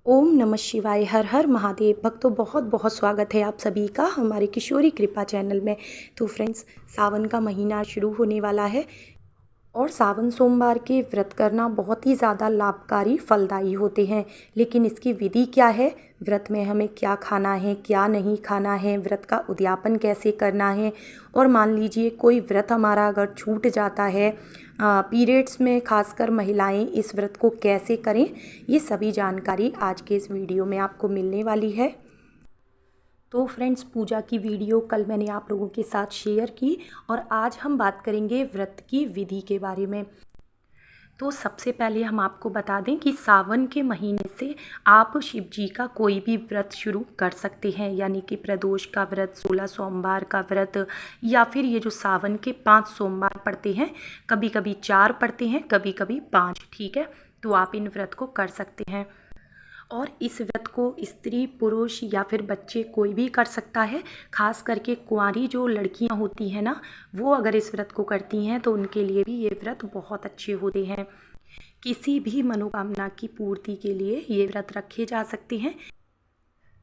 ओम नमः शिवाय। हर हर महादेव। भक्तों, बहुत बहुत स्वागत है आप सभी का हमारे किशोरी कृपा चैनल में। तो फ्रेंड्स, सावन का महीना शुरू होने वाला है और सावन सोमवार के व्रत करना बहुत ही ज़्यादा लाभकारी फलदायी होते हैं। लेकिन इसकी विधि क्या है, व्रत में हमें क्या खाना है क्या नहीं खाना है, व्रत का उद्यापन कैसे करना है, और मान लीजिए कोई व्रत हमारा अगर छूट जाता है पीरियड्स में, खासकर महिलाएं इस व्रत को कैसे करें, ये सभी जानकारी आज के इस वीडियो में आपको मिलने वाली है। तो फ्रेंड्स, पूजा की वीडियो कल मैंने आप लोगों के साथ शेयर की और आज हम बात करेंगे व्रत की विधि के बारे में। तो सबसे पहले हम आपको बता दें कि सावन के महीने से आप शिव जी का कोई भी व्रत शुरू कर सकते हैं, यानी कि प्रदोष का व्रत, 16 सोमवार का व्रत, या फिर ये जो सावन के 5 सोमवार पड़ते हैं, कभी कभी 4 पड़ते हैं, कभी कभी 5। ठीक है, तो आप इन व्रत को कर सकते हैं। और इस व्रत को स्त्री पुरुष या फिर बच्चे कोई भी कर सकता है। खास करके कुंवारी जो लड़कियां होती हैं ना, वो अगर इस व्रत को करती हैं तो उनके लिए भी ये व्रत बहुत अच्छे होते हैं। किसी भी मनोकामना की पूर्ति के लिए ये व्रत रखे जा सकते हैं।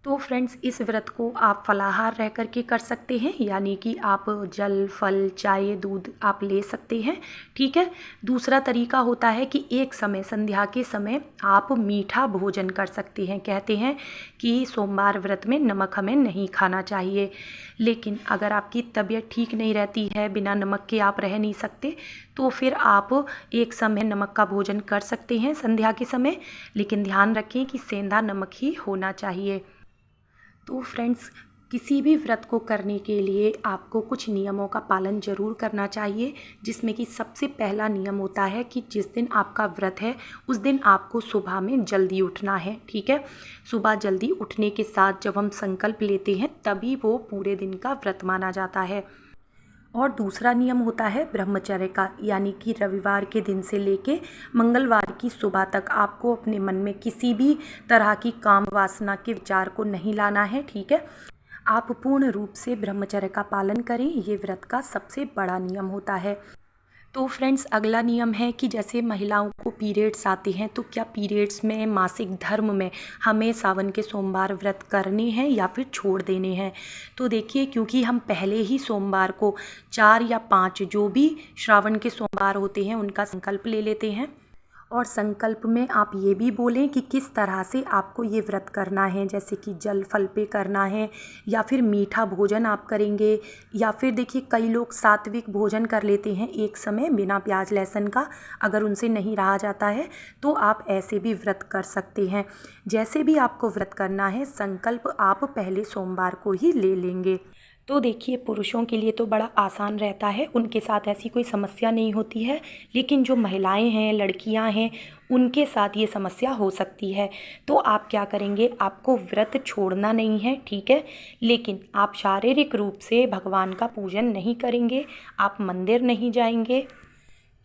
तो फ्रेंड्स, इस व्रत को आप फलाहार रह करके कर सकते हैं, यानी कि आप जल, फल, चाय, दूध आप ले सकते हैं। ठीक है। दूसरा तरीका होता है कि एक समय संध्या के समय आप मीठा भोजन कर सकते हैं। कहते हैं कि सोमवार व्रत में नमक हमें नहीं खाना चाहिए, लेकिन अगर आपकी तबीयत ठीक नहीं रहती है, बिना नमक के आप रह नहीं सकते, तो फिर आप एक समय नमक का भोजन कर सकते हैं संध्या के समय। लेकिन ध्यान रखें कि सेंधा नमक ही होना चाहिए। तो फ्रेंड्स, किसी भी व्रत को करने के लिए आपको कुछ नियमों का पालन ज़रूर करना चाहिए, जिसमें कि सबसे पहला नियम होता है कि जिस दिन आपका व्रत है उस दिन आपको सुबह में जल्दी उठना है। ठीक है। सुबह जल्दी उठने के साथ जब हम संकल्प लेते हैं तभी वो पूरे दिन का व्रत माना जाता है। और दूसरा नियम होता है ब्रह्मचर्य का, यानी कि रविवार के दिन से लेके मंगलवार की सुबह तक आपको अपने मन में किसी भी तरह की काम वासना के विचार को नहीं लाना है। ठीक है। आप पूर्ण रूप से ब्रह्मचर्य का पालन करें, ये व्रत का सबसे बड़ा नियम होता है। तो फ्रेंड्स, अगला नियम है कि जैसे महिलाओं को पीरियड्स आते हैं, तो क्या पीरियड्स में, मासिक धर्म में हमें सावन के सोमवार व्रत करने हैं या फिर छोड़ देने हैं। तो देखिए, क्योंकि हम पहले ही सोमवार को 4 या 5 जो भी श्रावण के सोमवार होते हैं उनका संकल्प ले लेते हैं, और संकल्प में आप ये भी बोलें कि किस तरह से आपको ये व्रत करना है, जैसे कि जल फल पे करना है या फिर मीठा भोजन आप करेंगे, या फिर देखिए कई लोग सात्विक भोजन कर लेते हैं एक समय बिना प्याज लहसुन का। अगर उनसे नहीं रहा जाता है तो आप ऐसे भी व्रत कर सकते हैं। जैसे भी आपको व्रत करना है, संकल्प आप पहले सोमवार को ही ले लेंगे। तो देखिए, पुरुषों के लिए तो बड़ा आसान रहता है, उनके साथ ऐसी कोई समस्या नहीं होती है। लेकिन जो महिलाएं हैं, लड़कियां हैं, उनके साथ ये समस्या हो सकती है। तो आप क्या करेंगे, आपको व्रत छोड़ना नहीं है। ठीक है। लेकिन आप शारीरिक रूप से भगवान का पूजन नहीं करेंगे, आप मंदिर नहीं जाएंगे,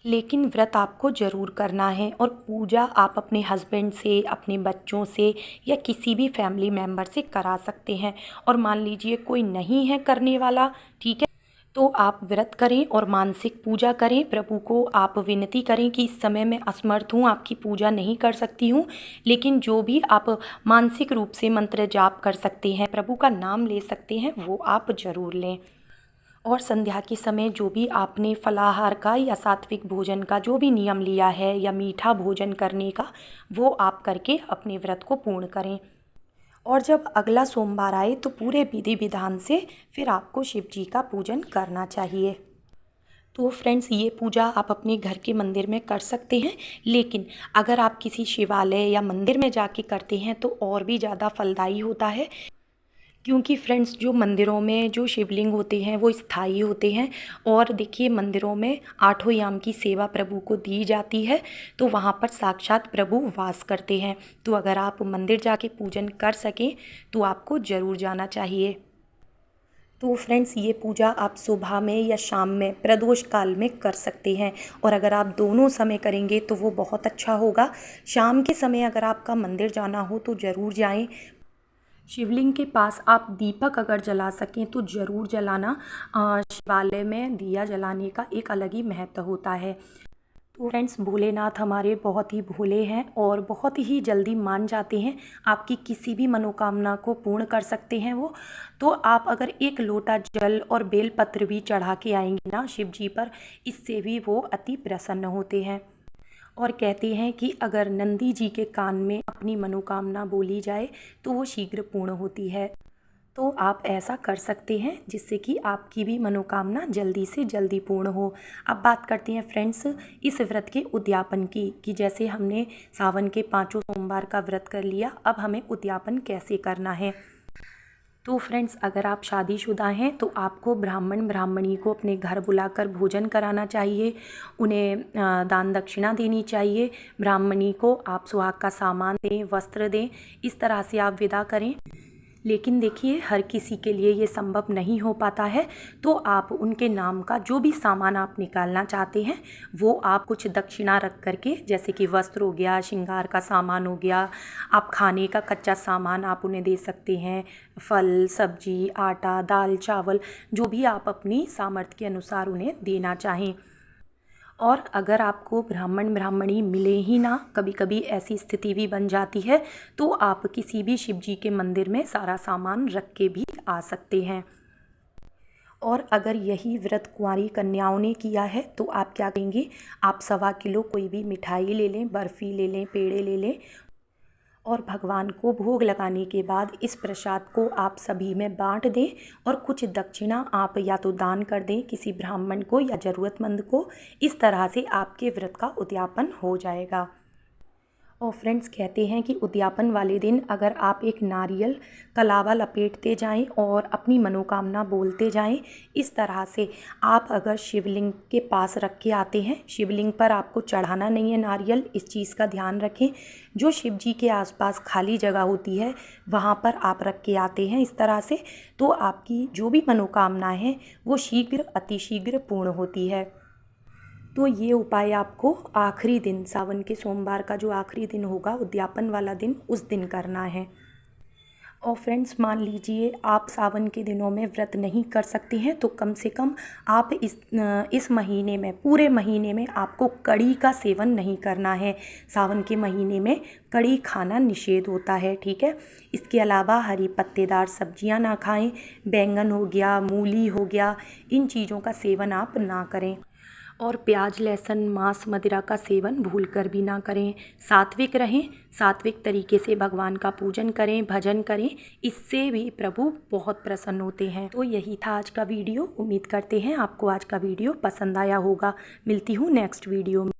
लेकिन व्रत आपको ज़रूर करना है। और पूजा आप अपने हस्बैंड से, अपने बच्चों से या किसी भी फैमिली मेम्बर से करा सकते हैं। और मान लीजिए कोई नहीं है करने वाला, ठीक है, तो आप व्रत करें और मानसिक पूजा करें। प्रभु को आप विनती करें कि इस समय मैं असमर्थ हूँ, आपकी पूजा नहीं कर सकती हूँ, लेकिन जो भी आप मानसिक रूप से मंत्र जाप कर सकते हैं, प्रभु का नाम ले सकते हैं, वो आप ज़रूर लें। और संध्या के समय जो भी आपने फलाहार का या सात्विक भोजन का जो भी नियम लिया है या मीठा भोजन करने का, वो आप करके अपने व्रत को पूर्ण करें। और जब अगला सोमवार आए तो पूरे विधि विधान से फिर आपको शिव जी का पूजन करना चाहिए। तो फ्रेंड्स, ये पूजा आप अपने घर के मंदिर में कर सकते हैं, लेकिन अगर आप किसी शिवालय या मंदिर में जाके करते हैं तो और भी ज़्यादा फलदायी होता है। क्योंकि फ्रेंड्स, जो मंदिरों में जो शिवलिंग होते हैं वो स्थायी होते हैं, और देखिए मंदिरों में 8 याम की सेवा प्रभु को दी जाती है, तो वहाँ पर साक्षात प्रभु वास करते हैं। तो अगर आप मंदिर जाके पूजन कर सकें तो आपको ज़रूर जाना चाहिए। तो फ्रेंड्स, ये पूजा आप सुबह में या शाम में प्रदोष काल में कर सकते हैं, और अगर आप दोनों समय करेंगे तो वो बहुत अच्छा होगा। शाम के समय अगर आपका मंदिर जाना हो तो ज़रूर जाएं। शिवलिंग के पास आप दीपक अगर जला सकें तो ज़रूर जलाना। शिवालय में दिया जलाने का एक अलग ही महत्व होता है। तो फ्रेंड्स, भोलेनाथ हमारे बहुत ही भोले हैं और बहुत ही जल्दी मान जाते हैं। आपकी किसी भी मनोकामना को पूर्ण कर सकते हैं वो। तो आप अगर एक लोटा जल और बेलपत्र भी चढ़ा के आएंगे ना शिव जी पर, इससे भी वो अति प्रसन्न होते हैं। और कहते हैं कि अगर नंदी जी के कान में अपनी मनोकामना बोली जाए तो वो शीघ्र पूर्ण होती है। तो आप ऐसा कर सकते हैं जिससे कि आपकी भी मनोकामना जल्दी से जल्दी पूर्ण हो। अब बात करते हैं फ्रेंड्स इस व्रत के उद्यापन की, कि जैसे हमने सावन के 5 सोमवार का व्रत कर लिया, अब हमें उद्यापन कैसे करना है। तो फ्रेंड्स, अगर आप शादीशुदा हैं तो आपको ब्राह्मण ब्राह्मणी को अपने घर बुलाकर भोजन कराना चाहिए, उन्हें दान दक्षिणा देनी चाहिए। ब्राह्मणी को आप सुहाग का सामान दें, वस्त्र दें, इस तरह से आप विदा करें। लेकिन देखिए, हर किसी के लिए ये संभव नहीं हो पाता है, तो आप उनके नाम का जो भी सामान आप निकालना चाहते हैं वो आप कुछ दक्षिणा रख करके, जैसे कि वस्त्र हो गया, श्रृंगार का सामान हो गया, आप खाने का कच्चा सामान आप उन्हें दे सकते हैं, फल सब्जी, आटा, दाल, चावल, जो भी आप अपनी सामर्थ्य के अनुसार उन्हें देना चाहें। और अगर आपको ब्राह्मण ब्राह्मणी मिले ही ना, कभी कभी ऐसी स्थिति भी बन जाती है, तो आप किसी भी शिव जी के मंदिर में सारा सामान रख के भी आ सकते हैं। और अगर यही व्रत कुंवारी कन्याओं ने किया है तो आप क्या करेंगे, आप 1.25 किलो कोई भी मिठाई ले लें, बर्फ़ी ले लें, पेड़े ले लें, और भगवान को भोग लगाने के बाद इस प्रसाद को आप सभी में बांट दें। और कुछ दक्षिणा आप या तो दान कर दें किसी ब्राह्मण को या ज़रूरतमंद को। इस तरह से आपके व्रत का उद्यापन हो जाएगा। और फ्रेंड्स, कहते हैं कि उद्यापन वाले दिन अगर आप एक नारियल कलावा लपेटते जाएं और अपनी मनोकामना बोलते जाएं, इस तरह से आप अगर शिवलिंग के पास रख के आते हैं, शिवलिंग पर आपको चढ़ाना नहीं है नारियल, इस चीज़ का ध्यान रखें। जो शिव जी के आसपास खाली जगह होती है वहाँ पर आप रख के आते हैं इस तरह से, तो आपकी जो भी मनोकामनाएं हैं वो शीघ्र अतिशीघ्र पूर्ण होती है। तो ये उपाय आपको आखिरी दिन, सावन के सोमवार का जो आखिरी दिन होगा उद्यापन वाला दिन, उस दिन करना है। और फ्रेंड्स, मान लीजिए आप सावन के दिनों में व्रत नहीं कर सकते हैं, तो कम से कम आप इस महीने में, पूरे महीने में आपको कड़ी का सेवन नहीं करना है। सावन के महीने में कड़ी खाना निषेध होता है, ठीक है। इसके अलावा हरी पत्तेदार सब्जियां ना खाएं, बैंगन हो गया, मूली हो गया, इन चीज़ों का सेवन आप ना करें। और प्याज, लहसुन, मांस, मदिरा का सेवन भूल कर भी ना करें। सात्विक रहें, सात्विक तरीके से भगवान का पूजन करें, भजन करें, इससे भी प्रभु बहुत प्रसन्न होते हैं। तो यही था आज का वीडियो। उम्मीद करते हैं आपको आज का वीडियो पसंद आया होगा। मिलती हूँ नेक्स्ट वीडियो में।